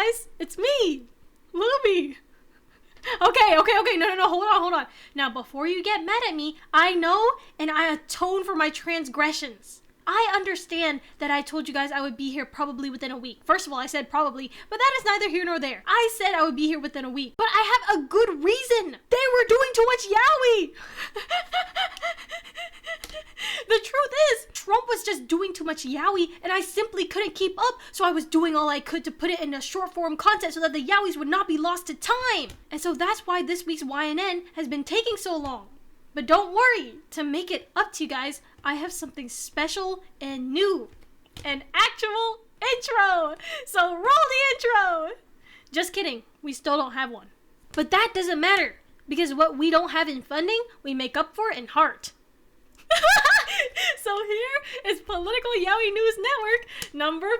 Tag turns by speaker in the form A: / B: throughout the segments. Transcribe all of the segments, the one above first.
A: guys, it's me, Lumie. Okay, no, hold on. Now, before you get mad at me, I know and I atone for my transgressions. I understand that I told you guys I would be here probably within a week. First of all, I said probably, but that is neither here nor there. I said I would be here within a week, but I have a good reason. They were doing too much yaoi. The truth is, Trump was just doing too much yaoi, and I simply couldn't keep up, so I was doing all I could to put it in a short form content so that the yaois would not be lost to time. And so that's why this week's YNN has been taking so long. But don't worry, to make it up to you guys, I have something special and new. An actual intro! So roll the intro! Just kidding, we still don't have one. But that doesn't matter, because what we don't have in funding, we make up for in heart. So here is Political Yaoi News Network number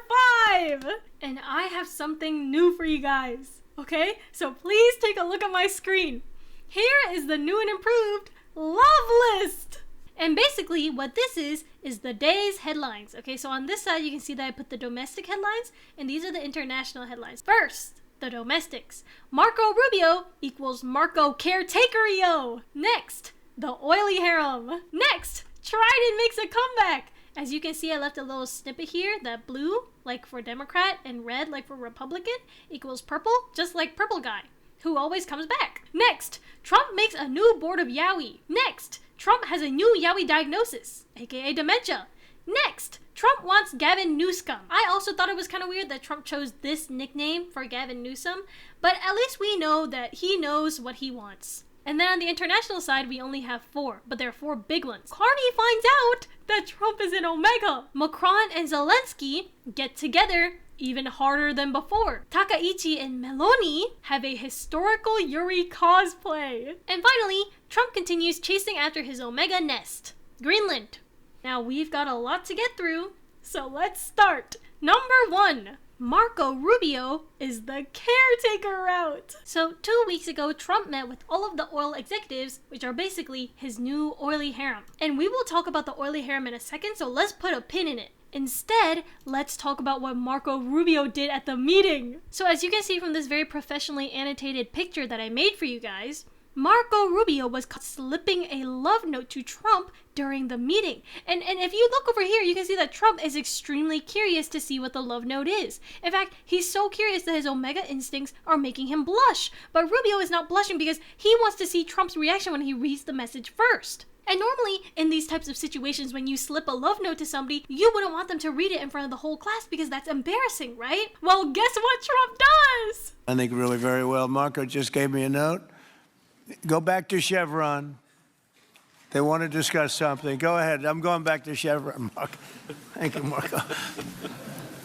A: 5. And I have something new for you guys, okay? So please take a look at my screen. Here is the new and improved Love List. And basically what this is the day's headlines. Okay, so on this side you can see that I put the domestic headlines, and these are the international headlines. First, the domestics. Marco Rubio equals Marco Caretaker-yo. Next, the oily harem. Next, Trident makes a comeback. As you can see, I left a little snippet here that blue, like for Democrat, and red, like for Republican, equals purple, just like Purple Guy, who always comes back. Next, Trump makes a new board of yaoi. Next, Trump has a new yaoi diagnosis, aka dementia. Next, Trump wants Gavin Newsom. I also thought it was kind of weird that Trump chose this nickname for Gavin Newsom, but at least we know that he knows what he wants. And then on the international side, we only have 4, but there are 4 big ones. Carney finds out that Trump is in Omega. Macron and Zelenskyy get together even harder than before. Takaichi and Meloni have a historical Yuri cosplay. And finally, Trump continues chasing after his Omega nest, Greenland. Now we've got a lot to get through, so let's start. Number 1. Marco Rubio is the caretaker route. So 2 weeks ago, Trump met with all of the oil executives, which are basically his new oily harem. And we will talk about the oily harem in a second, so let's put a pin in it. Instead, let's talk about what Marco Rubio did at the meeting. So as you can see from this very professionally annotated picture that I made for you guys, Marco Rubio was caught slipping a love note to Trump during the meeting. And if you look over here, you can see that Trump is extremely curious to see what the love note is. In fact, he's so curious that his Omega instincts are making him blush. But Rubio is not blushing because he wants to see Trump's reaction when he reads the message first. And normally, in these types of situations, when you slip a love note to somebody, you wouldn't want them to read it in front of the whole class because that's embarrassing, right? Well, guess what Trump does?
B: I think really very well. Marco just gave me a note. Go back to Chevron. They want to discuss something. Go ahead. I'm going back to Chevron, Marco. Thank you, Marco.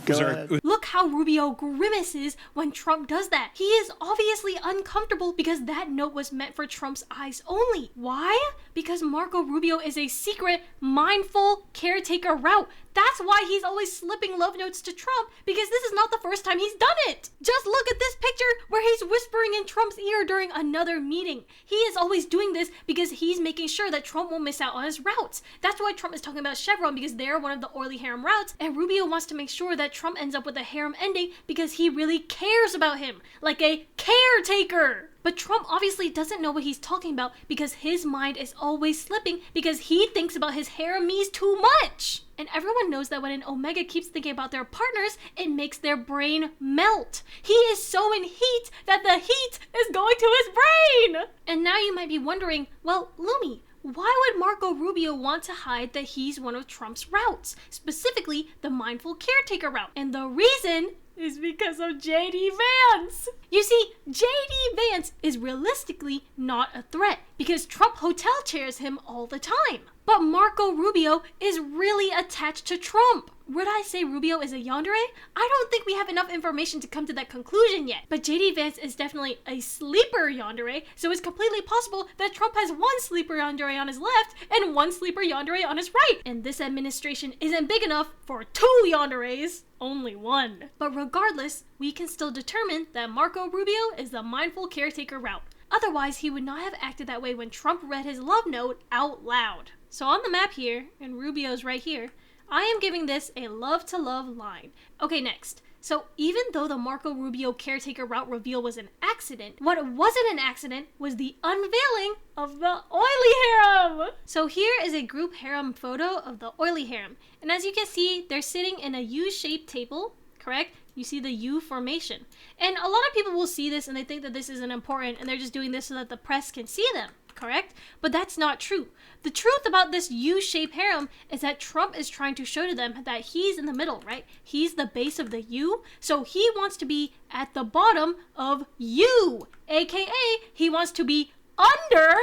B: Go ahead.
A: Look how Rubio grimaces when Trump does that. He is obviously uncomfortable because that note was meant for Trump's eyes only. Why? Because Marco Rubio is a secret, mindful caretaker route. That's why he's always slipping love notes to Trump, because this is not the first time he's done it. Just look at this picture where he's whispering in Trump's ear during another meeting. He is always doing this because he's making sure that Trump won't miss out on his routes. That's why Trump is talking about Chevron, because they're one of the oily harem routes, and Rubio wants to make sure that Trump ends up with a harem ending because he really cares about him, like a caretaker. But Trump obviously doesn't know what he's talking about because his mind is always slipping because he thinks about his haremies too much. And everyone knows that when an Omega keeps thinking about their partners, it makes their brain melt. He is so in heat that the heat is going to his brain. And now you might be wondering, well, Lumie, why would Marco Rubio want to hide that he's one of Trump's routes, specifically the mindful caretaker route? And the reason is because of J.D. Vance. You see, J.D. Vance is realistically not a threat because Trump hotel chairs him all the time. But Marco Rubio is really attached to Trump. Would I say Rubio is a yandere? I don't think we have enough information to come to that conclusion yet. But J.D. Vance is definitely a sleeper yandere, so it's completely possible that Trump has one sleeper yandere on his left and one sleeper yandere on his right. And this administration isn't big enough for 2 yanderes. Only one. But regardless, we can still determine that Marco Rubio is the mindful caretaker route. Otherwise, he would not have acted that way when Trump read his love note out loud. So on the map here, and Rubio's right here, I am giving this a love to love line. Okay, next. So even though the Marco Rubio caretaker route reveal was an accident, what wasn't an accident was the unveiling of the oily harem. So here is a group harem photo of the oily harem. And as you can see, they're sitting in a U-shaped table, correct? You see the U formation. And a lot of people will see this and they think that this isn't important and they're just doing this so that the press can see them, correct? But that's not true. The truth about this U-shaped harem is that Trump is trying to show to them that he's in the middle, right? He's the base of the U, so he wants to be at the bottom of U, aka he wants to be under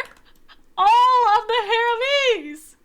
A: all of the haremies.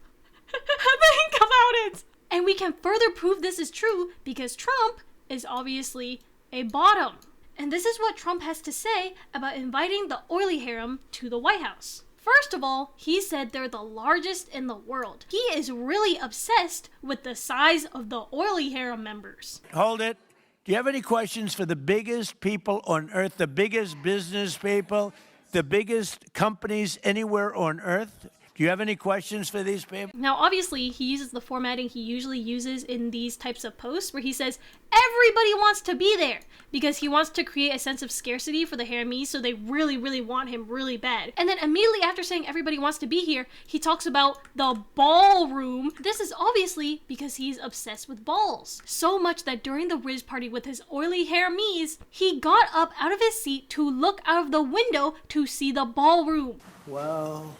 A: Think about it. And we can further prove this is true because Trump is obviously a bottom. And this is what Trump has to say about inviting the oily harem to the White House. First of all, he said they're the largest in the world. He is really obsessed with the size of the oily harem members.
B: Hold it. Do you have any questions for the biggest people on earth, the biggest business people, the biggest companies anywhere on earth? Do you have any questions for these people?
A: Now, obviously, he uses the formatting he usually uses in these types of posts where he says, everybody wants to be there, because he wants to create a sense of scarcity for the haremies, so they really, really want him really bad. And then immediately after saying everybody wants to be here, he talks about the ballroom. This is obviously because he's obsessed with balls. So much that during the Riz party with his oily haremies, he got up out of his seat to look out of the window to see the ballroom.
B: Well,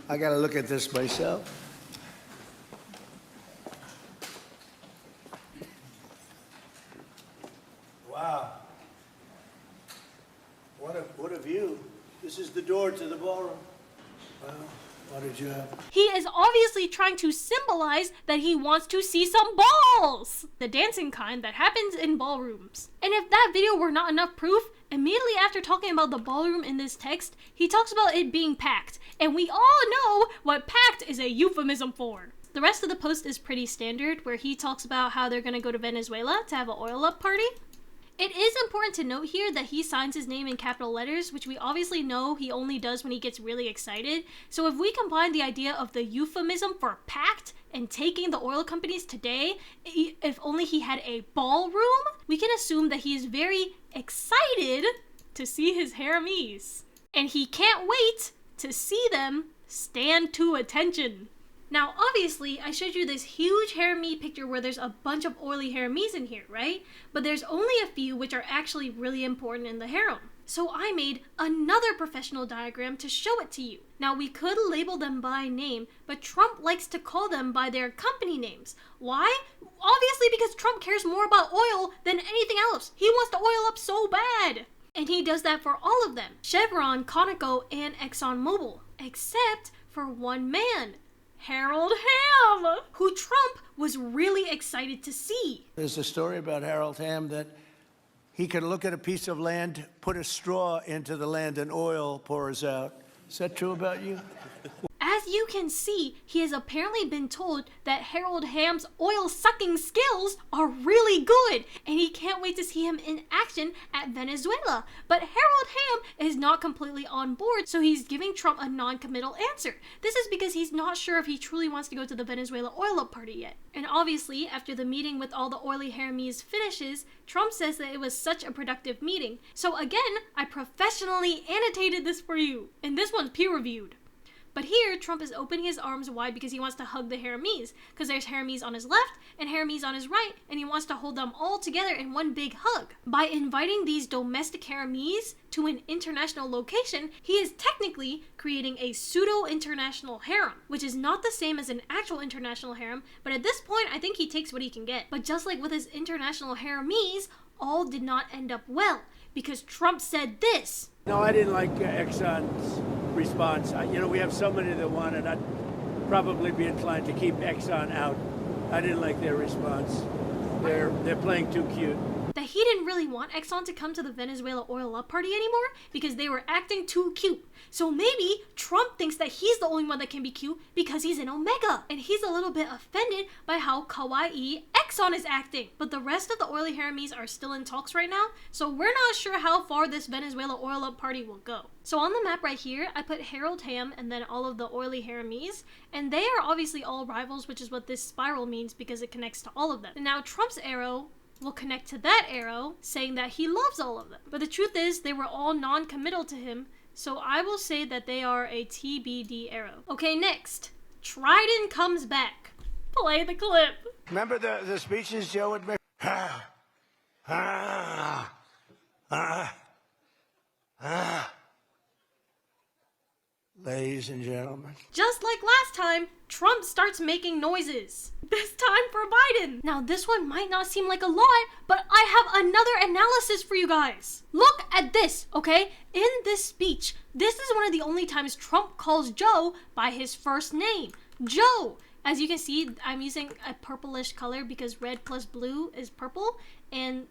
B: I got to look at this myself. Wow. What a view. This is the door to the ballroom. Well, what did you have?
A: He is obviously trying to symbolize that he wants to see some balls! The dancing kind that happens in ballrooms. And if that video were not enough proof, immediately after talking about the ballroom in this text, he talks about it being packed. And we all know what packed is a euphemism for. The rest of the post is pretty standard, where he talks about how they're gonna go to Venezuela to have an oil up party. It is important to note here that he signs his name in capital letters, which we obviously know he only does when he gets really excited. So if we combine the idea of the euphemism for packed and taking the oil companies today, if only he had a ballroom, we can assume that he is very excited to see his haremies. And he can't wait to see them stand to attention. Now, obviously, I showed you this huge harem picture where there's a bunch of oily haremies in here, right? But there's only a few which are actually really important in the harem. So I made another professional diagram to show it to you. Now, we could label them by name, but Trump likes to call them by their company names. Why? Obviously because Trump cares more about oil than anything else. He wants to oil up so bad. And he does that for all of them. Chevron, Conoco, and ExxonMobil. Except for one man. Harold Hamm, who Trump was really excited to see.
B: There's a story about Harold Hamm that he could look at a piece of land, put a straw into the land, and oil pours out. Is that true about you?
A: As you can see, he has apparently been told that Harold Hamm's oil-sucking skills are really good, and he can't wait to see him in action at Venezuela. But Harold Hamm is not completely on board, so he's giving Trump a non-committal answer. This is because he's not sure if he truly wants to go to the Venezuela oil-up party yet. And obviously, after the meeting with all the oily haremies finishes, Trump says that it was such a productive meeting. So again, I professionally annotated this for you, and this one's peer-reviewed. But here, Trump is opening his arms wide because he wants to hug the haremies, because there's haremies on his left and haremies on his right, and he wants to hold them all together in one big hug. By inviting these domestic haremies to an international location, he is technically creating a pseudo-international harem, which is not the same as an actual international harem, but at this point, I think he takes what he can get. But just like with his international haremies, all did not end up well, because Trump said this.
B: No, I didn't like Exxon's response. We have so many that want it. I'd probably be inclined to keep Exxon out. I didn't like their response. They're playing too cute.
A: That he didn't really want Exxon to come to the Venezuela oil up party anymore because they were acting too cute. So maybe Trump thinks that he's the only one that can be cute because he's in Omega. And he's a little bit offended by how kawaii Exxon is acting. But the rest of the oily haremies are still in talks right now, so we're not sure how far this Venezuela oil up party will go. So on the map right here, I put Harold Hamm and then all of the oily haremies, and they are obviously all rivals, which is what this spiral means because it connects to all of them. And now Trump's arrow will connect to that arrow, saying that he loves all of them. But the truth is, they were all non-committal to him, so I will say that they are a TBD arrow. Okay, next. Trident comes back. Play the clip.
B: Remember the speeches Joe would make? Ladies and gentlemen.
A: Just like last time, Trump starts making noises. This time for Biden. Now this one might not seem like a lot, but I have another analysis for you guys. Look at this, okay? In this speech, this is one of the only times Trump calls Joe by his first name. Joe. As you can see, I'm using a purplish color because red plus blue is purple, and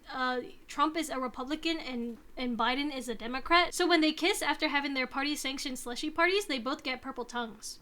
A: Trump is a Republican and Biden is a Democrat. So when they kiss after having their party-sanctioned slushy parties, they both get purple tongues.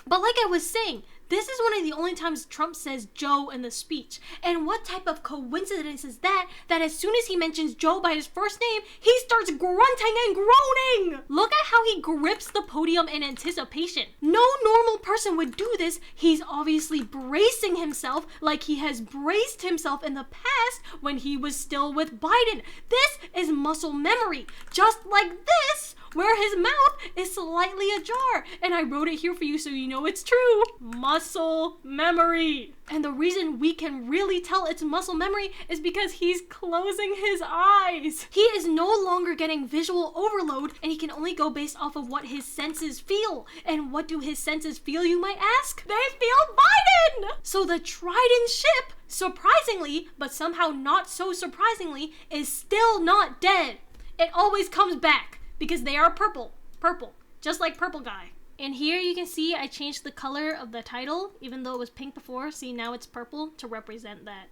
A: But like I was saying, this is one of the only times Trump says Joe in the speech. And what type of coincidence is that as soon as he mentions Joe by his first name, he starts grunting and groaning? Look at how he grips the podium in anticipation. No normal person would do this. He's obviously bracing himself like he has braced himself in the past when he was still with Biden. This is muscle memory. Just like this, where his mouth is slightly ajar. And I wrote it here for you so you know it's true. Muscle memory. And the reason we can really tell it's muscle memory is because he's closing his eyes. He is no longer getting visual overload, and he can only go based off of what his senses feel. And what do his senses feel, you might ask? They feel Biden! So the Trident ship, surprisingly, but somehow not so surprisingly, is still not dead. It always comes back. Because they are purple, just like purple guy. And here you can see I changed the color of the title, even though it was pink before. See, now it's purple to represent that.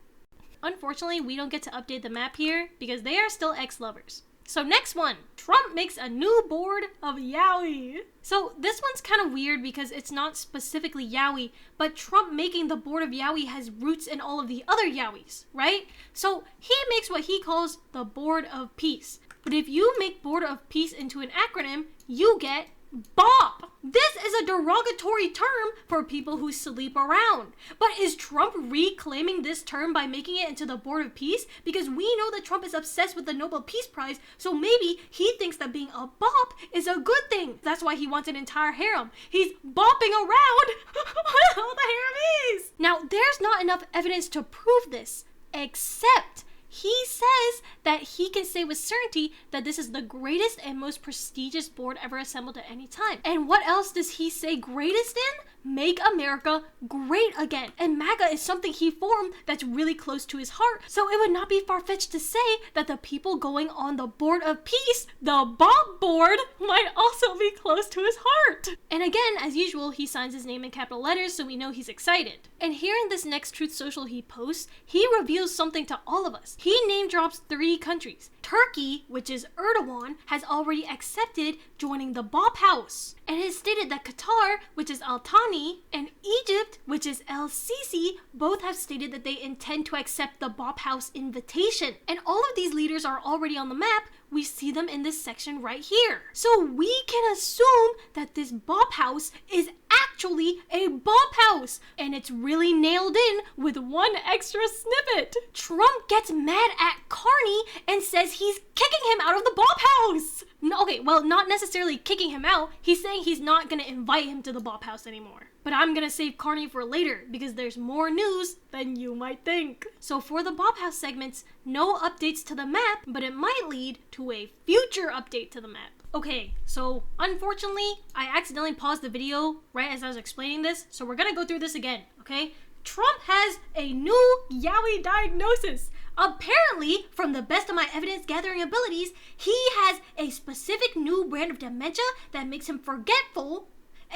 A: Unfortunately, we don't get to update the map here because they are still ex-lovers. So next one, Trump makes a new board of Yaoi. So this one's kind of weird because it's not specifically Yaoi, but Trump making the board of Yaoi has roots in all of the other Yaois, right? So he makes what he calls the board of peace. But if you make Board of Peace into an acronym, you get BOP. This is a derogatory term for people who sleep around. But is Trump reclaiming this term by making it into the Board of Peace? Because we know that Trump is obsessed with the Nobel Peace Prize, so maybe he thinks that being a BOP is a good thing. That's why he wants an entire harem. He's bopping around what all the harem is. Now, there's not enough evidence to prove this, except he says that he can say with certainty that this is the greatest and most prestigious board ever assembled at any time. And what else does he say greatest in? Make America great again. And MAGA is something he formed that's really close to his heart. So it would not be far-fetched to say that the people going on the Board of Peace, the BOP board, might also be close to his heart. And again, as usual, he signs his name in capital letters, so we know he's excited. And here in this next Truth Social he posts, he reveals something to all of us. He name drops 3 countries. Turkey, which is Erdogan, has already accepted joining the BOP house, and has stated that Qatar, which is Al Thani, and Egypt, which is El Sisi, both have stated that they intend to accept the BOP house invitation. And all of these leaders are already on the map. We see them in this section right here. So we can assume that this BOP house is actually a BOP house, and it's really nailed in with one extra snippet. Trump gets mad at Carney and says he's kicking him out of the BOP house. No, okay, well, not necessarily kicking him out. He's saying he's not gonna invite him to the BOP house anymore. But I'm gonna save Carney for later because there's more news than you might think. So for the BOP house segments, no updates to the map, but it might lead to a future update to the map. Okay, so unfortunately, I accidentally paused the video right as I was explaining this, so we're gonna go through this again, okay? Trump has a new Yaoi diagnosis. Apparently, from the best of my evidence gathering abilities, he has a specific new brand of dementia that makes him forgetful,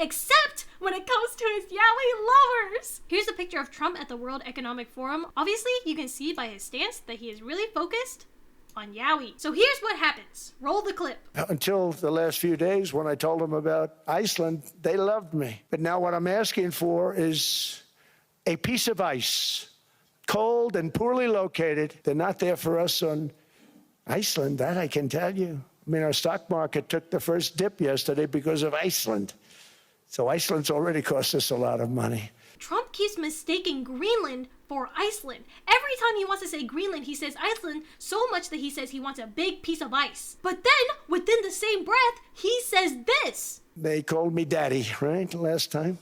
A: except when it comes to his Yaoi lovers. Here's a picture of Trump at the World Economic Forum. Obviously, you can see by his stance that he is really focused on Yaoi. So here's what happens. Roll the clip.
B: Until the last few days when I told them about Iceland, they loved me. But now what I'm asking for is a piece of ice, cold and poorly located. They're not there for us on Iceland, that I can tell you. I mean, our stock market took the first dip yesterday because of Iceland. So Iceland's already cost us a lot of money.
A: Trump keeps mistaking Greenland for Iceland. Every time he wants to say Greenland, he says Iceland, so much that he says he wants a big piece of ice. But then, within the same breath, he says this.
B: They called me daddy, right, last time?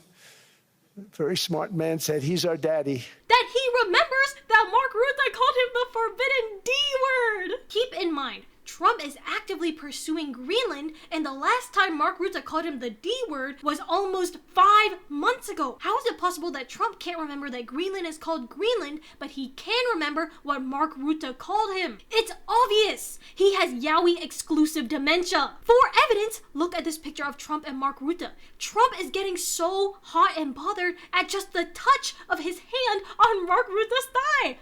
B: Very smart man said he's our daddy.
A: That he remembers that Mark Rutte called him the forbidden D word. Keep in mind, Trump is actively pursuing Greenland, and the last time Mark Rutte called him the D word was almost 5 months ago. How is it possible that Trump can't remember that Greenland is called Greenland, but he can remember what Mark Rutte called him? It's obvious! He has Yaoi exclusive dementia. For evidence, look at this picture of Trump and Mark Rutte. Trump is getting so hot and bothered at just the touch of his hand on Mark Rutte's thigh.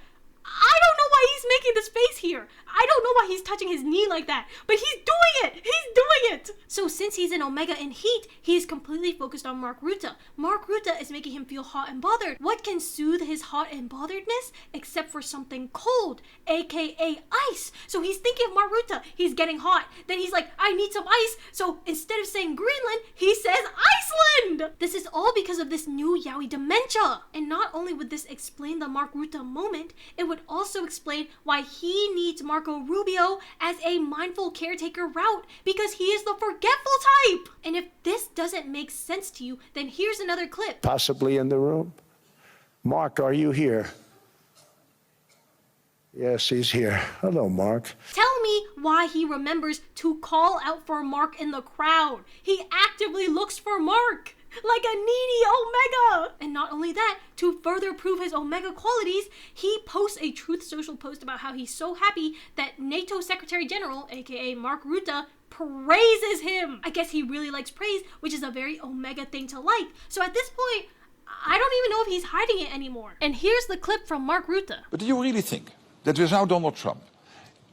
A: I don't know why he's making this face here. I don't know why he's touching his knee like that, but he's doing it! He's doing it! So since he's in Omega in heat, he is completely focused on Mark Rutte. Mark Rutte is making him feel hot and bothered. What can soothe his hot and botheredness except for something cold, aka ice? So he's thinking of Mark Rutte. He's getting hot. Then he's like, I need some ice. So instead of saying Greenland, he says Iceland! This is all because of this new Yaoi dementia. And not only would this explain the Mark Rutte moment, it would also explain why he needs Marco Rubio as a mindful caretaker route, because he is the forgetful type. And if this doesn't make sense to you, then here's another clip.
B: Possibly in the room. Mark, are you here? Yes, he's here. Hello, Mark.
A: Tell me why he remembers to call out for Mark in the crowd. He actively looks for Mark, like a needy Omega. And not only that, to further prove his Omega qualities, he posts a Truth Social post about how he's so happy that NATO Secretary General, aka Mark Rutte, praises him. I guess he really likes praise, which is a very Omega thing to like. So at this point, I don't even know if he's hiding it anymore. And here's the clip from Mark Rutte.
C: But do you really think that without Donald Trump,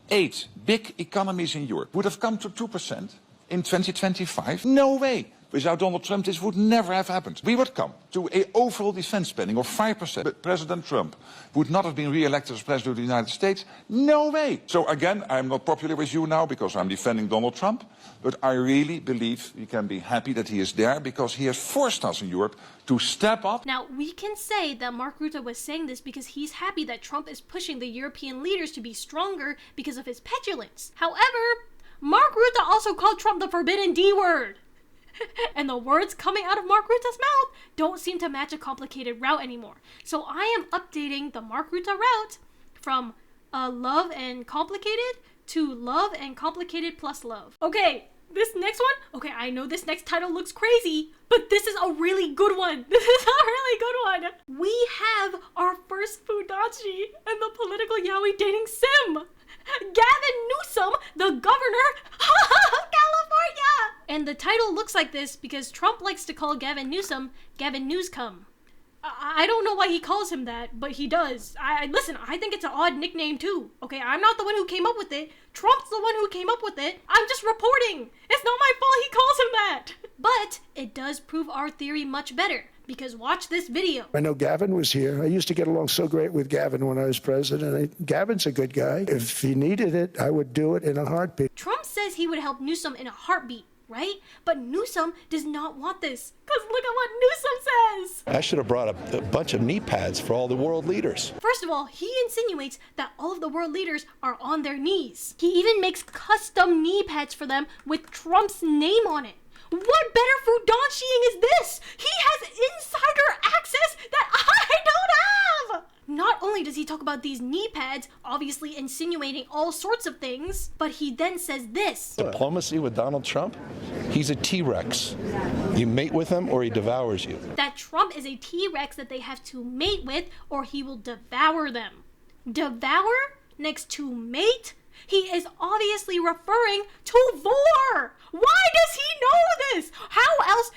C: 8 big economies in Europe would have come to 2% in 2025? No way. Without Donald Trump, this would never have happened. We would come to an overall defense spending of 5%. But President Trump would not have been re-elected as President of the United States. No way. So again, I'm not popular with you now because I'm defending Donald Trump. But I really believe we can be happy that he is there because he has forced us in Europe to step up.
A: Now, we can say that Mark Rutte was saying this because he's happy that Trump is pushing the European leaders to be stronger because of his petulance. However, Mark Rutte also called Trump the forbidden D word. And the words coming out of Mark Rutte's mouth don't seem to match a complicated route anymore. So I am updating the Mark Rutte route from love and complicated to love and complicated plus love. Okay, this next one, okay, I know this next title looks crazy, but this is a really good one. This is a really good one. We have our first Fudachi and the political Yaoi dating sim. Gavin Newsom, the governor of California! And the title looks like this because Trump likes to call Gavin Newsom Gavin Newscom. I don't know why he calls him that, but he does. Listen, I think it's an odd nickname too. Okay, I'm not the one who came up with it. Trump's the one who came up with it. I'm just reporting. It's not my fault he calls him that. But it does prove our theory much better. Because watch this video.
B: I know Gavin was here. I used to get along so great with Gavin when I was president. Gavin's a good guy. If he needed it, I would do it in a heartbeat.
A: Trump says he would help Newsom in a heartbeat, right? But Newsom does not want this. Because look at what Newsom says.
D: I should have brought a bunch of knee pads for all the world leaders.
A: First of all, he insinuates that all of the world leaders are on their knees. He even makes custom knee pads for them with Trump's name on it. What better Fudanshiing is this? He has insider access that I don't have! Not only does he talk about these knee pads, obviously insinuating all sorts of things, but he then says this.
D: Diplomacy with Donald Trump? He's a T-Rex. You mate with him or he devours you.
A: That Trump is a T-Rex that they have to mate with or he will devour them. Devour next to mate? He is obviously referring to war. Why does he know this? How else?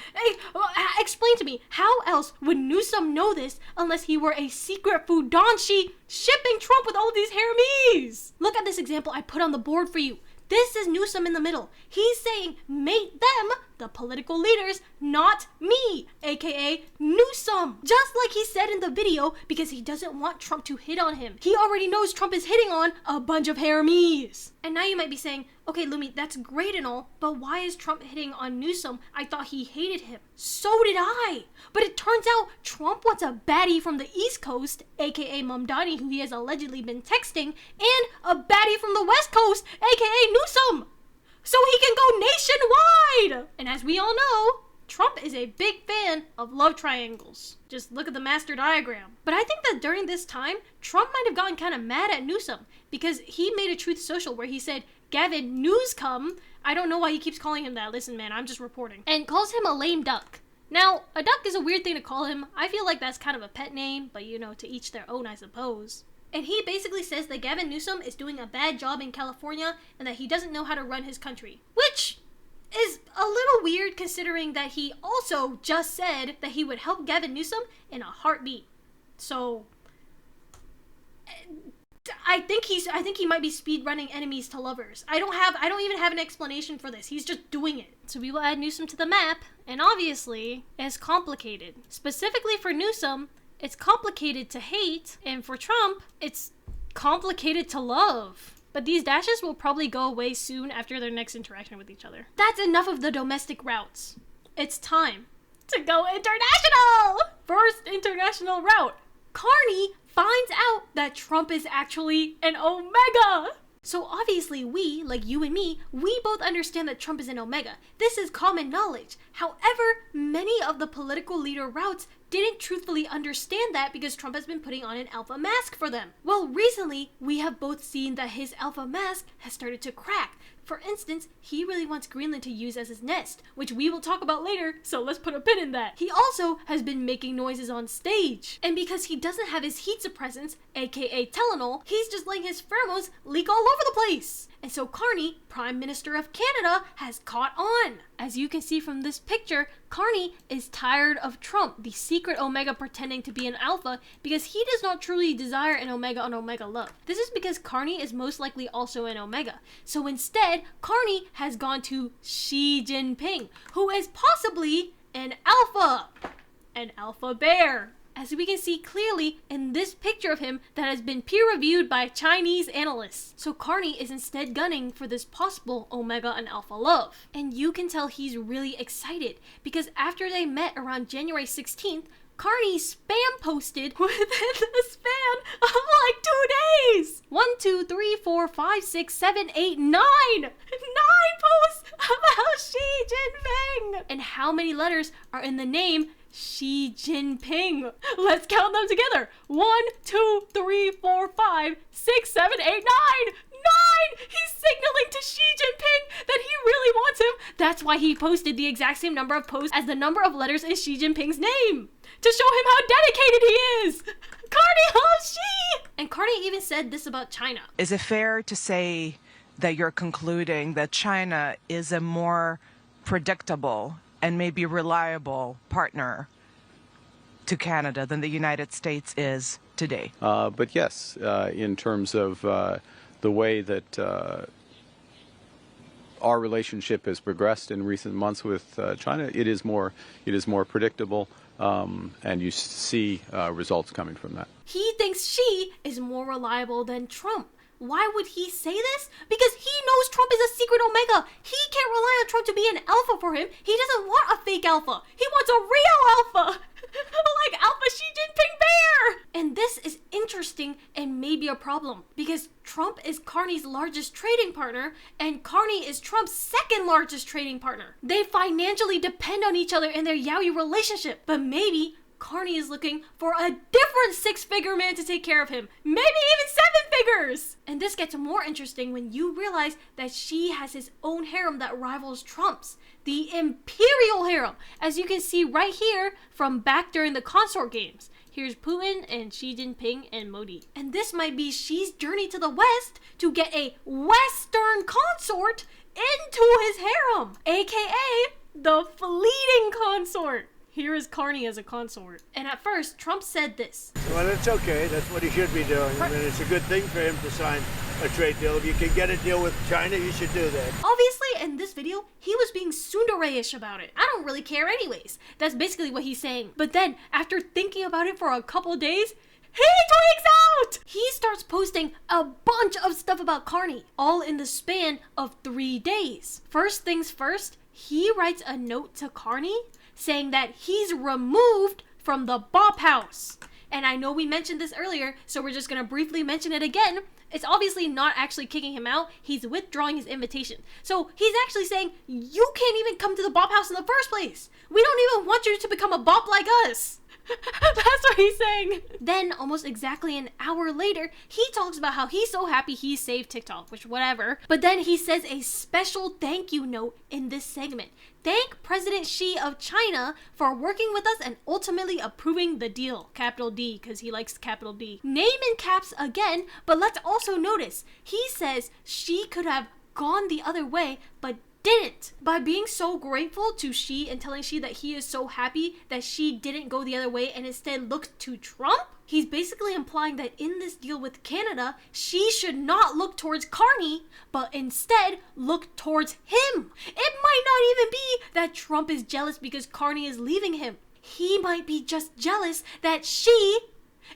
A: Explain to me. How else would Newsom know this unless he were a secret Fudanshi shipping Trump with all of these haremies? Look at this example I put on the board for you. This is Newsom in the middle. He's saying mate them, the political leaders, not me, aka Newsom. Just like he said in the video, because he doesn't want Trump to hit on him. He already knows Trump is hitting on a bunch of haremies. And now you might be saying, okay, Lumie, that's great and all, but why is Trump hitting on Newsom? I thought he hated him. So did I. But it turns out Trump wants a baddie from the East Coast, aka Mamdani, who he has allegedly been texting, and a baddie from the West Coast, aka Newsom, so he can go nationwide. And as we all know, Trump is a big fan of love triangles. Just look at the master diagram. But I think that during this time, Trump might have gotten kind of mad at Newsom because he made a Truth Social where he said, Gavin Newsom, I don't know why he keeps calling him that, listen man, I'm just reporting, and calls him a lame duck. Now, a duck is a weird thing to call him. I feel like that's kind of a pet name, but you know, to each their own, I suppose. And he basically says that Gavin Newsom is doing a bad job in California and that he doesn't know how to run his country. Which is a little weird considering that he also just said that he would help Gavin Newsom in a heartbeat. So I think he might be speed running enemies to lovers. I don't even have an explanation for this. He's just doing it. So we will add Newsom to the map, and obviously it's complicated. Specifically for Newsom, it's complicated to hate, and for Trump, it's complicated to love. But these dashes will probably go away soon after their next interaction with each other. That's enough of the domestic routes. It's time to go international! First international route. Carney finds out that Trump is actually an Omega. So obviously we, like you and me, we both understand that Trump is an Omega. This is common knowledge. However, many of the political leader routes didn't truthfully understand that because Trump has been putting on an alpha mask for them. Well, recently, we have both seen that his alpha mask has started to crack. For instance, he really wants Greenland to use as his nest, which we will talk about later, so let's put a pin in that. He also has been making noises on stage. And because he doesn't have his heat suppressants, aka Tylenol, he's just letting his pheromones leak all over the place. And so Carney, Prime Minister of Canada, has caught on. As you can see from this picture, Carney is tired of Trump, the secret Omega pretending to be an alpha, because he does not truly desire an Omega on Omega love. This is because Carney is most likely also an Omega. So instead, Carney has gone to Xi Jinping, who is possibly an alpha bear. As we can see clearly in this picture of him that has been peer-reviewed by Chinese analysts. So Carney is instead gunning for this possible Omega and Alpha love. And you can tell he's really excited because after they met around January 16th, Carney spam posted within the span of like 2 days. 1, 2, 3, 4, 5, 6, 7, 8, 9. 9 posts about Xi Jinping. And how many letters are in the name Xi Jinping? Let's count them together. 1, 2, 3, 4, 5, 6, 7, 8, 9. 9! He's signaling to Xi Jinping that he really wants him. That's why he posted the exact same number of posts as the number of letters in Xi Jinping's name. To show him how dedicated he is. Carney loves Xi! And Carney even said this about China.
E: Is it fair to say that you're concluding that China is a more predictable and maybe reliable partner to Canada than the United States is today?
F: But yes, in terms of the way that our relationship has progressed in recent months with China, it is more predictable, and you see results coming from that.
A: He thinks Xi is more reliable than Trump. Why would he say this? Because he knows Trump is a secret Omega. He can't rely on Trump to be an alpha for him. He doesn't want a fake alpha. He wants a real alpha. Like Alpha Xi Jinping Bear. And this is interesting and maybe a problem because Trump is Carney's largest trading partner and Carney is Trump's second largest trading partner. They financially depend on each other in their Yaoi relationship, but maybe Carney is looking for a different 6-figure man to take care of him. Maybe even 7 figures! And this gets more interesting when you realize that Xi has his own harem that rivals Trump's. The Imperial harem, as you can see right here from back during the consort games. Here's Putin and Xi Jinping and Modi. And this might be Xi's journey to the West to get a Western consort into his harem, aka the fleeting consort. Here is Carney as a consort. And at first, Trump said this.
B: Well, it's okay. That's what he should be doing. I mean, it's a good thing for him to sign a trade deal. If you can get a deal with China, you should do that.
A: Obviously, in this video, he was being tsundere-ish about it. I don't really care anyways. That's basically what he's saying. But then, after thinking about it for a couple days, he tweaks out! He starts posting a bunch of stuff about Carney, all in the span of 3 days. First things first, he writes a note to Carney saying that he's removed from the Bop House. And I know we mentioned this earlier, so we're just gonna briefly mention it again. It's obviously not actually kicking him out, he's withdrawing his invitation. So he's actually saying, you can't even come to the Bop House in the first place. We don't even want you to become a Bop like us. That's what he's saying. Then, almost exactly an hour later, he talks about how he's so happy he saved TikTok, which whatever. But then he says a special thank you note in this segment. Thank President Xi of China for working with us and ultimately approving the deal. Capital D, because he likes capital D. Name in caps again, but let's also notice, he says Xi could have gone the other way, but didn't. By being so grateful to Xi and telling Xi that he is so happy that Xi didn't go the other way and instead looked to Trump, he's basically implying that in this deal with Canada, Xi should not look towards Carney, but instead look towards him. It might not even be that Trump is jealous because Carney is leaving him. He might be just jealous that Xi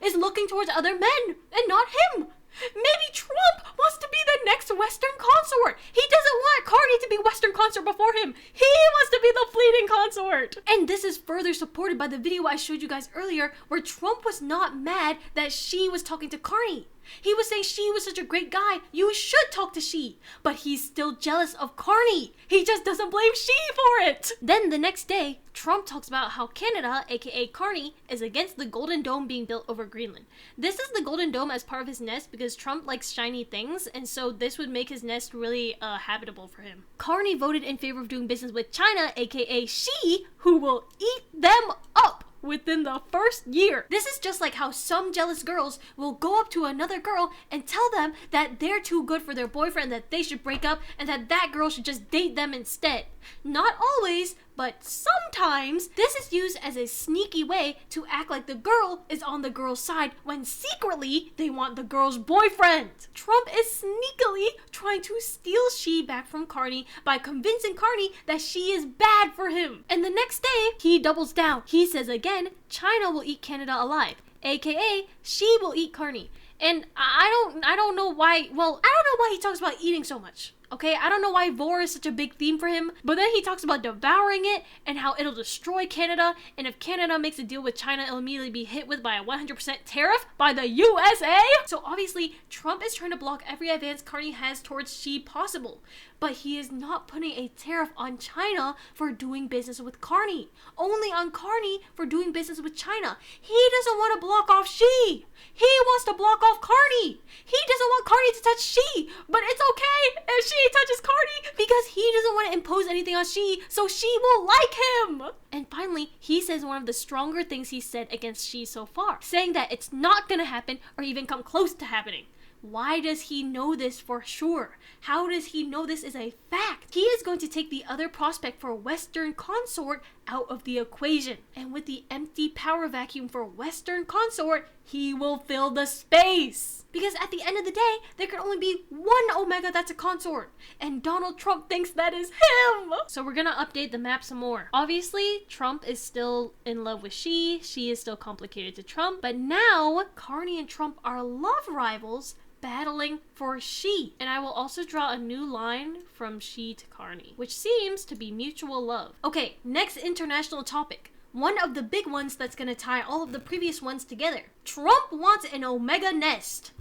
A: is looking towards other men and not him. Maybe Trump wants to be the next Western consort. He doesn't want Carney to be Western consort before him. He wants to be the fleeting consort. And this is further supported by the video I showed you guys earlier where Trump was not mad that Xi was talking to Carney. He was saying Xi was such a great guy, you should talk to Xi. But he's still jealous of Carney. He just doesn't blame Xi for it. Then the next day, Trump talks about how Canada, aka Carney, is against the Golden Dome being built over Greenland. This is the Golden Dome as part of his nest because Trump likes shiny things, and so this would make his nest really habitable for him. Carney voted in favor of doing business with China, aka Xi, who will eat them up within the first year. This is just like how some jealous girls will go up to another girl and tell them that they're too good for their boyfriend, that they should break up, and that that girl should just date them instead. Not always, but sometimes this is used as a sneaky way to act like the girl is on the girl's side when secretly they want the girl's boyfriend. Trump is sneakily trying to steal Xi back from Carney by convincing Carney that Xi is bad for him. And the next day, he doubles down. He says again, China will eat Canada alive, aka Xi will eat Carney. And I don't know why, well, I don't know why he talks about eating so much. Okay, I don't know why vor is such a big theme for him, but then he talks about devouring it and how it'll destroy Canada, and if Canada makes a deal with China, it'll immediately be hit with by a 100% tariff by the USA. So obviously, Trump is trying to block every advance Carney has towards Xi possible, but he is not putting a tariff on China for doing business with Carney, only on Carney for doing business with China. He doesn't want to block off Xi. He wants to block off Carney. He doesn't want Carney to touch Xi, but it's okay if Xi touches Carney because he doesn't want to impose anything on Xi, so Xi will like him. And finally, he says one of the stronger things he said against Xi so far, saying that it's not gonna happen or even come close to happening. Why does he know this for sure? How does he know this is a fact? He is going to take the other prospect for Western consort out of the equation. And with the empty power vacuum for Western consort, he will fill the space. Because at the end of the day, there can only be one Omega that's a consort. And Donald Trump thinks that is him! So we're gonna update the map some more. Obviously, Trump is still in love with Xi. Xi is still complicated to Trump. But now, Carney and Trump are love rivals battling for Xi. And I will also draw a new line from Xi to Carney, which seems to be mutual love. Okay, next international topic. One of the big ones that's gonna tie all of the previous ones together. Trump wants an Omega nest,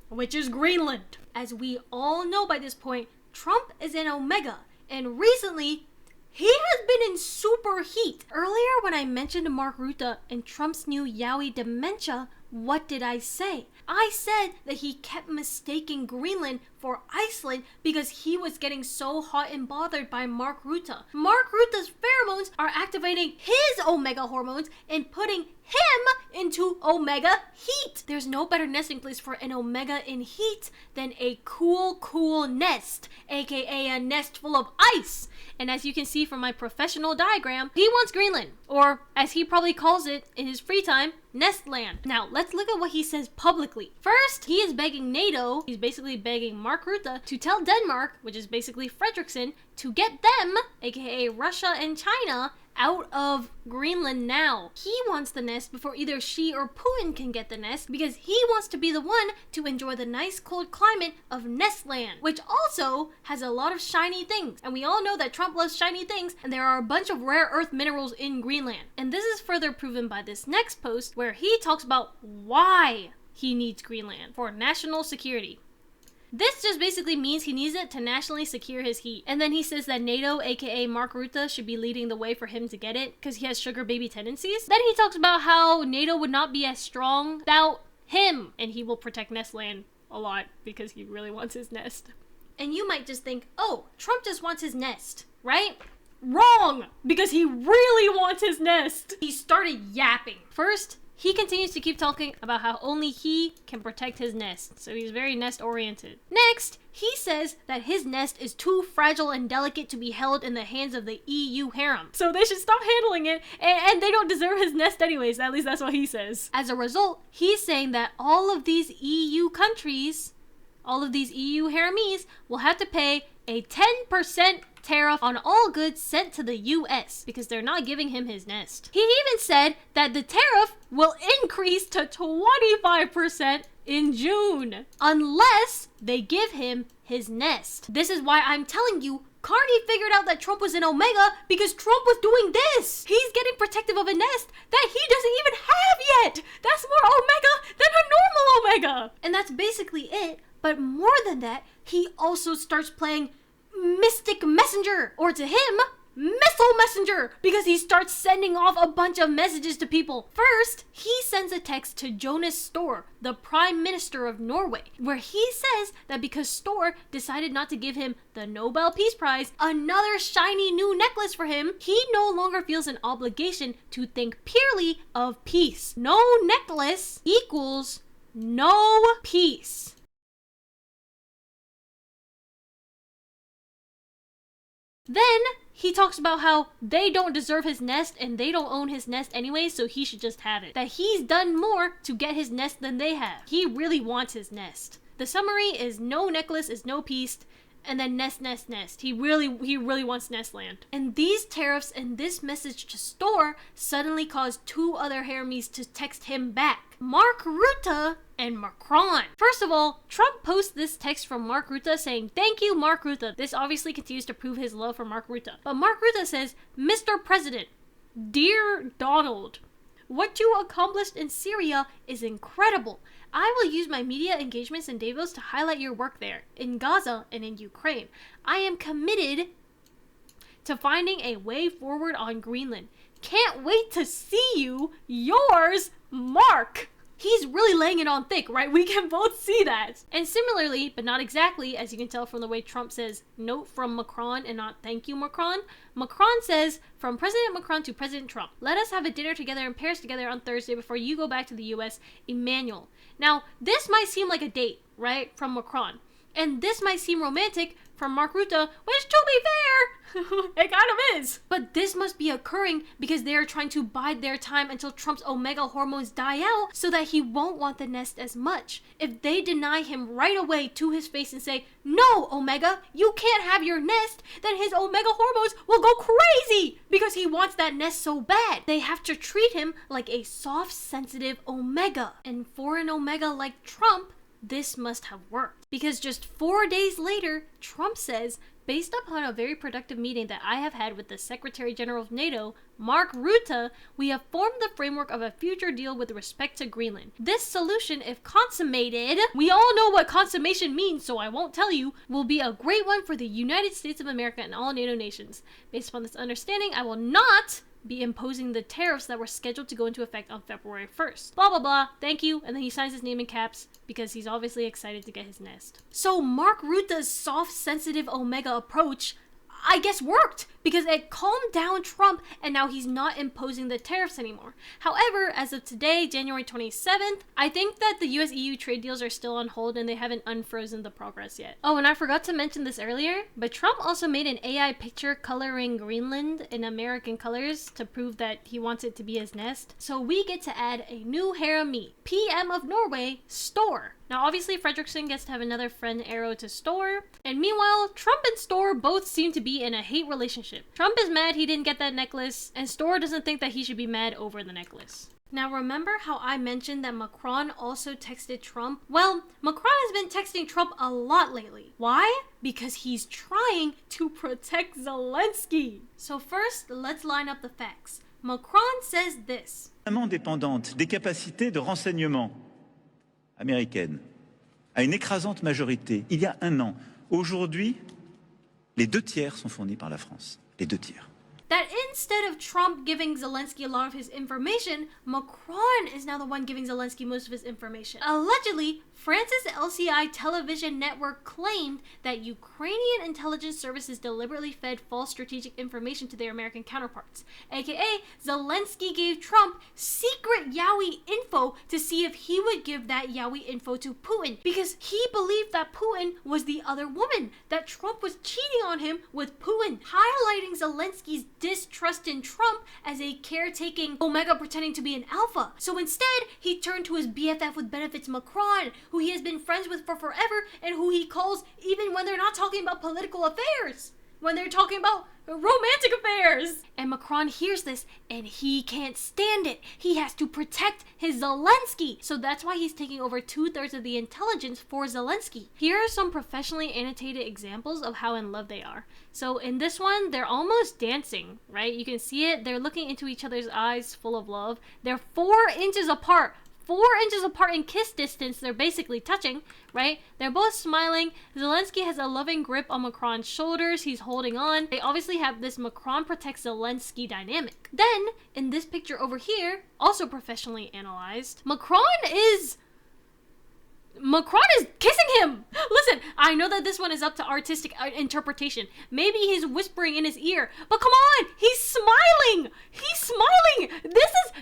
A: which is Greenland. As we all know by this point, Trump is an Omega, and recently, he has been in super heat. Earlier when I mentioned Mark Rutte and Trump's new Yaoi dementia, what did I say? I said that he kept mistaking Greenland for Iceland because he was getting so hot and bothered by Mark Rutte. Mark Rutte's pheromones are activating his Omega hormones and putting him into Omega heat. There's no better nesting place for an Omega in heat than a cool nest, aka a nest full of ice. And as you can see from my professional diagram, he wants Greenland, or as he probably calls it in his free time, Nestland. Now, let's look at what he says publicly. First, he is begging NATO, he's basically begging Mark Rutte to tell Denmark, which is basically Frederickson, to get them, aka Russia and China, out of Greenland now. He wants the nest before either she or Putin can get the nest because he wants to be the one to enjoy the nice cold climate of Nestland, which also has a lot of shiny things. And we all know that Trump loves shiny things, and there are a bunch of rare earth minerals in Greenland. And this is further proven by this next post where he talks about why he needs Greenland for national security. This just basically means he needs it to nationally secure his heat. And then he says that NATO, aka Mark Rutte, should be leading the way for him to get it because he has sugar baby tendencies. Then he talks about how NATO would not be as strong without him, and he will protect Nestland a lot because he really wants his nest. And you might just think, oh, Trump just wants his nest, right? Wrong! Because he really wants his nest. He started yapping. First, he continues to keep talking about how only he can protect his nest, so he's very nest oriented. Next, he says that his nest is too fragile and delicate to be held in the hands of the EU harem, so they should stop handling it, and they don't deserve his nest anyways, at least that's what he says. As a result, he's saying that all of these EU countries, all of these EU haremies, will have to pay a 10% tariff on all goods sent to the US because they're not giving him his nest. He even said that the tariff will increase to 25% in June unless they give him his nest. This is why I'm telling you, Carney figured out that Trump was in Omega because Trump was doing this. He's getting protective of a nest that he doesn't even have yet. That's more Omega than a normal Omega. And that's basically it. But more than that, he also starts playing Mystic Messenger, or to him, Missile Messenger, because he starts sending off a bunch of messages to people. First, he sends a text to Jonas Støre, the Prime Minister of Norway, where he says that because Støre decided not to give him the Nobel Peace Prize, another shiny new necklace for him, he no longer feels an obligation to think purely of peace. No necklace equals no peace. Then he talks about how they don't deserve his nest and they don't own his nest anyway, so he should just have it. That he's done more to get his nest than they have. He really wants his nest. The summary is no necklace is no peace, and then nest, nest, nest. He really wants Nestland. And these tariffs and this message to Støre suddenly caused two other haremies to text him back. Mark Rutte and Macron. First of all, Trump posts this text from Mark Rutte saying, "Thank you, Mark Rutte." This obviously continues to prove his love for Mark Rutte. But Mark Rutte says, "Mr. President, dear Donald, what you accomplished in Syria is incredible. I will use my media engagements in Davos to highlight your work there, in Gaza and in Ukraine. I am committed to finding a way forward on Greenland. Can't wait to see you. Yours, Mark." He's really laying it on thick, right? We can both see that. And similarly, but not exactly, as you can tell from the way Trump says, "Note from Macron" and not "Thank you, Macron." Macron says, "From President Macron to President Trump, let us have a dinner together in Paris together on Thursday before you go back to the US, Emmanuel." Now, this might seem like a date, right? From Macron. And this might seem romantic from Mark Rutte, which, to be fair, it kind of is. But this must be occurring because they are trying to bide their time until Trump's Omega hormones die out so that he won't want the nest as much. If they deny him right away to his face and say, "No, Omega, you can't have your nest," then his Omega hormones will go crazy because he wants that nest so bad. They have to treat him like a soft, sensitive Omega. And for an Omega like Trump, this must have worked. Because just 4 days later, Trump says, "Based upon a very productive meeting that I have had with the Secretary General of NATO, Mark Rutte, we have formed the framework of a future deal with respect to Greenland. This solution, if consummated," we all know what consummation means, so I won't tell you, "will be a great one for the United States of America and all NATO nations. Based upon this understanding, I will not be imposing the tariffs that were scheduled to go into effect on February 1st. Blah, blah, blah. Thank you." And then he signs his name in caps because he's obviously excited to get his nest. So Mark Rutte's soft, sensitive Omega approach, I guess, worked because it calmed down Trump and now he's not imposing the tariffs anymore. However, as of today, January 27th, I think that the US-EU trade deals are still on hold and they haven't unfrozen the progress yet. Oh, and I forgot to mention this earlier, but Trump also made an AI picture coloring Greenland in American colors to prove that he wants it to be his nest. So we get to add a new harem meet. PM of Norway, Store. Now, obviously, Fredrickson gets to have another friend arrow to Store. And meanwhile, Trump and Store both seem to be in a hate relationship. Trump is mad he didn't get that necklace, and Store doesn't think that he should be mad over the necklace. Now, remember how I mentioned that Macron also texted Trump? Well, Macron has been texting Trump a lot lately. Why? Because he's trying to protect Zelenskyy. So first, let's line up the facts. Macron says this.
G: Dépendante des capacités de renseignement américaines à une écrasante majorité il y a un an. Aujourd'hui, les 2/3 sont fournis par la France. Les 2/3.
A: That instead of Trump giving Zelenskyy a lot of his information, Macron is now the one giving Zelenskyy most of his information. Allegedly, France's LCI television network claimed that Ukrainian intelligence services deliberately fed false strategic information to their American counterparts, aka Zelenskyy gave Trump secret Yaoi info to see if he would give that Yaoi info to Putin, because he believed that Putin was the other woman, that Trump was cheating on him with Putin, highlighting Zelensky's distrust in Trump as a caretaking Omega pretending to be an alpha. So instead, he turned to his BFF with benefits Macron, who he has been friends with for forever and who he calls even when they're not talking about political affairs, when they're talking about romantic affairs. And Macron hears this and he can't stand it. He has to protect his Zelenskyy. So that's why he's taking over 2/3 of the intelligence for Zelenskyy. Here are some professionally annotated examples of how in love they are. So in this one, they're almost dancing, right? You can see it. They're looking into each other's eyes full of love. They're 4 inches apart. 4 inches apart in kiss distance, they're basically touching, right? They're both smiling. Zelenskyy has a loving grip on Macron's shoulders. He's holding on. They obviously have this Macron protects Zelenskyy dynamic. Then, in this picture over here, also professionally analyzed, Macron is kissing him. Listen, I know that this one is up to artistic interpretation. Maybe he's whispering in his ear, but come on, he's smiling. He's smiling.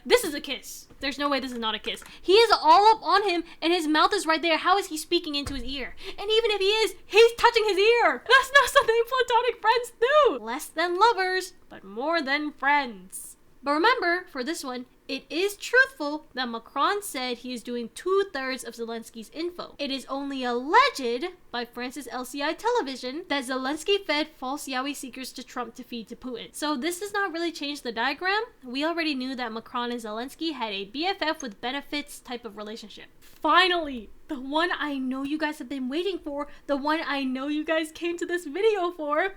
A: This is a kiss. There's no way this is not a kiss. He is all up on him and his mouth is right there. How is he speaking into his ear? And even if he is, he's touching his ear. That's not something platonic friends do. Less than lovers, but more than friends. But remember, for this one, it is truthful that Macron said he is doing 2/3 of Zelensky's info. It is only alleged by France's LCI television that Zelenskyy fed false Yaoi seekers to Trump to feed to Putin. So this does not really change the diagram. We already knew that Macron and Zelenskyy had a BFF with benefits type of relationship. Finally, the one I know you guys have been waiting for, the one I know you guys came to this video for.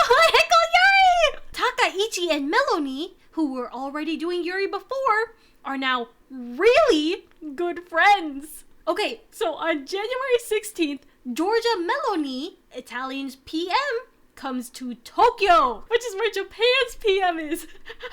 A: Political Yuri! Takaichi and Meloni, who were already doing Yuri before, are now really good friends. Okay, so on January 16th, Giorgia Meloni, Italian's PM, comes to Tokyo, which is where Japan's PM is.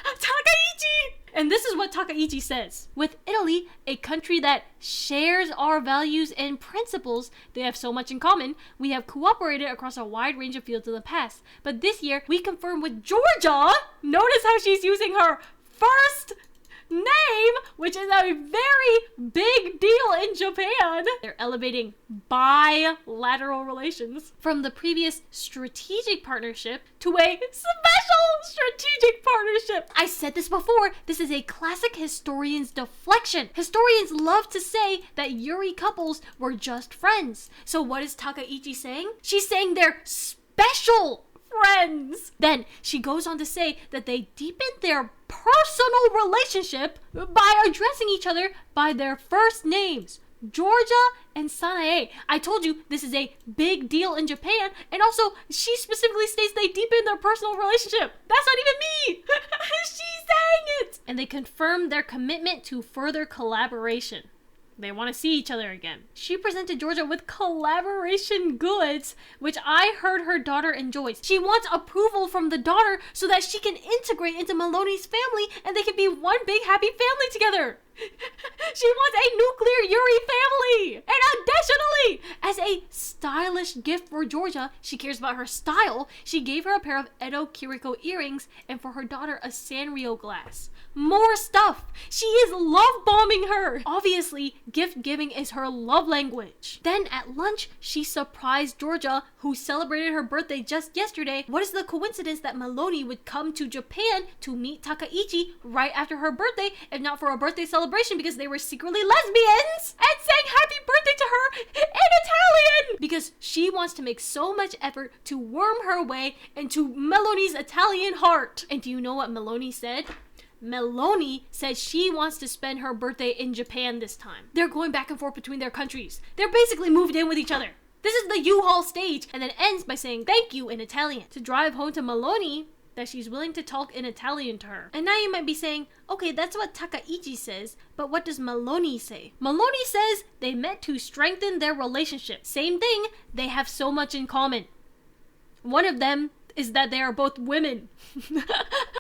A: Takaichi! And this is what Takaichi says. With Italy, a country that shares our values and principles, they have so much in common, we have cooperated across a wide range of fields in the past. But this year, we confirm with Georgia, notice how she's using her first name, which is a very big deal in Japan. They're elevating bilateral relations from the previous strategic partnership to a special strategic partnership. I said this before, this is a classic historian's deflection. Historians love to say that Yuri couples were just friends. So what is Takaichi saying? She's saying they're special friends. Then she goes on to say that they deepened their personal relationship by addressing each other by their first names, Georgia and Sanae. I told you this is a big deal in Japan, and also she specifically states they deepened their personal relationship. That's not even me. She's saying it. And they confirmed their commitment to further collaboration. They want to see each other again. She presented Georgia with collaboration goods, which I heard her daughter enjoys. She wants approval from the daughter so that she can integrate into Meloni's family and they can be one big happy family together. She wants a nuclear Yuri family! And additionally, as a stylish gift for Georgia, she cares about her style, she gave her a pair of Edo Kiriko earrings and for her daughter a Sanrio glass. More stuff! She is love bombing her! Obviously, gift giving is her love language. Then at lunch, she surprised Georgia, who celebrated her birthday just yesterday. What is the coincidence that Meloni would come to Japan to meet Takaichi right after her birthday, if not for a birthday celebration because they were secretly lesbians, and sang happy birthday to her in Italian! Because she wants to make so much effort to worm her way into Meloni's Italian heart. And do you know what Meloni said? Meloni said she wants to spend her birthday in Japan this time. They're going back and forth between their countries. They're basically moved in with each other. This is the U-Haul stage, and then ends by saying thank you in Italian to drive home to Meloni that she's willing to talk in Italian to her. And now you might be saying, okay, that's what Takaichi says, but what does Meloni say? Meloni says they met to strengthen their relationship. Same thing, they have so much in common. One of them is that they are both women.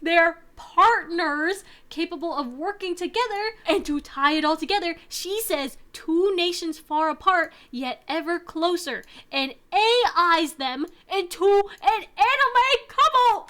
A: They're partners capable of working together, and to tie it all together, she says two nations far apart yet ever closer, and AIs them into an anime couple.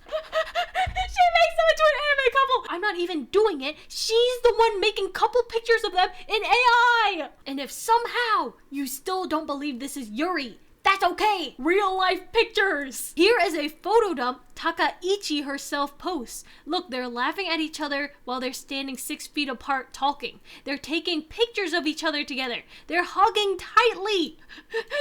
A: She makes them into an anime couple. I'm not even doing it. She's the one making couple pictures of them in AI. And if somehow you still don't believe this is Yuri, that's okay! Real life pictures! Here is a photo dump Takaichi herself posts. Look, they're laughing at each other while they're standing 6 feet apart talking. They're taking pictures of each other together. They're hugging tightly.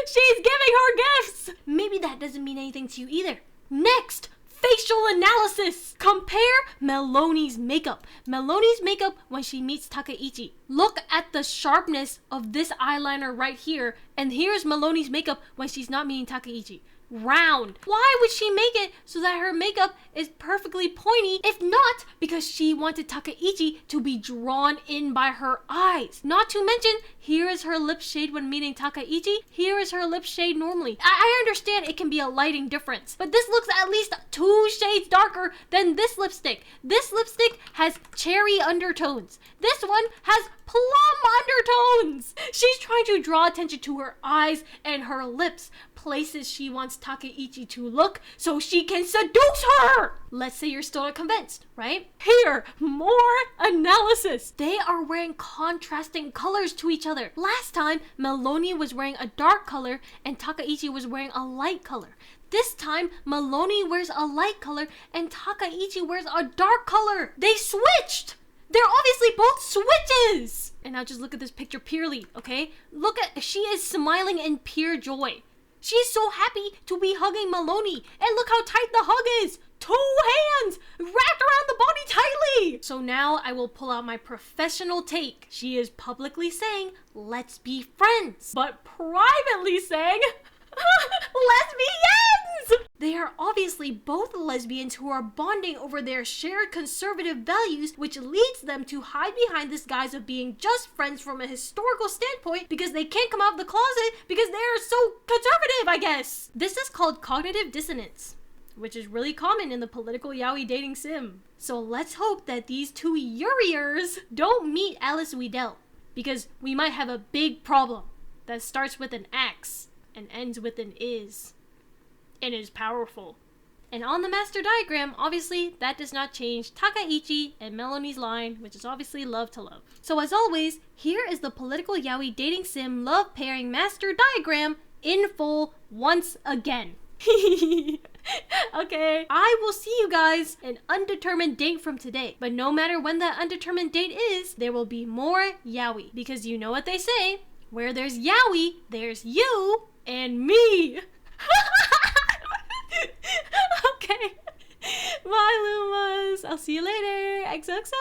A: She's giving her gifts! Maybe that doesn't mean anything to you either. Next! Facial analysis! Compare Meloni's makeup. Meloni's makeup when she meets Takaichi. Look at the sharpness of this eyeliner right here, and here's Meloni's makeup when she's not meeting Takaichi. Round. Why would she make it so that her makeup is perfectly pointy, if not because she wanted Takaichi to be drawn in by her eyes? Not to mention, here is her lip shade when meeting Takaichi. Here is her lip shade normally. I understand it can be a lighting difference, but this looks at least 2 shades darker than this lipstick. This lipstick has cherry undertones. This one has plum undertones. She's trying to draw attention to her eyes and her lips, places she wants Takaichi to look so she can seduce her. Let's say you're still not convinced, right? Here, more analysis. They are wearing contrasting colors to each other. Last time, Meloni was wearing a dark color and Takaichi was wearing a light color. This time, Meloni wears a light color and Takaichi wears a dark color. They switched! They're obviously both switches! And now just look at this picture purely, okay? Look at, she is smiling in pure joy. She's so happy to be hugging Meloni. And look how tight the hug is. 2 hands wrapped around the body tightly. So now I will pull out my professional take. She is publicly saying, let's be friends. But privately saying, lesbians! They are obviously both lesbians who are bonding over their shared conservative values, which leads them to hide behind this guise of being just friends from a historical standpoint because they can't come out of the closet because they're so conservative, I guess. This is called cognitive dissonance, which is really common in the political yaoi dating sim. So let's hope that these 2 Yuriers don't meet Alice Weedell, because we might have a big problem that starts with an X and ends with an is. And is powerful. And on the master diagram, obviously, that does not change Takaichi and Meloni's line, which is obviously love to love. So as always, here is the political yaoi dating sim love pairing master diagram in full once again. Okay, I will see you guys an undetermined date from today. But no matter when that undetermined date is, there will be more yaoi. Because you know what they say, where there's yaoi, there's you and me. Okay. Bye, Lumas. I'll see you later. XOXO.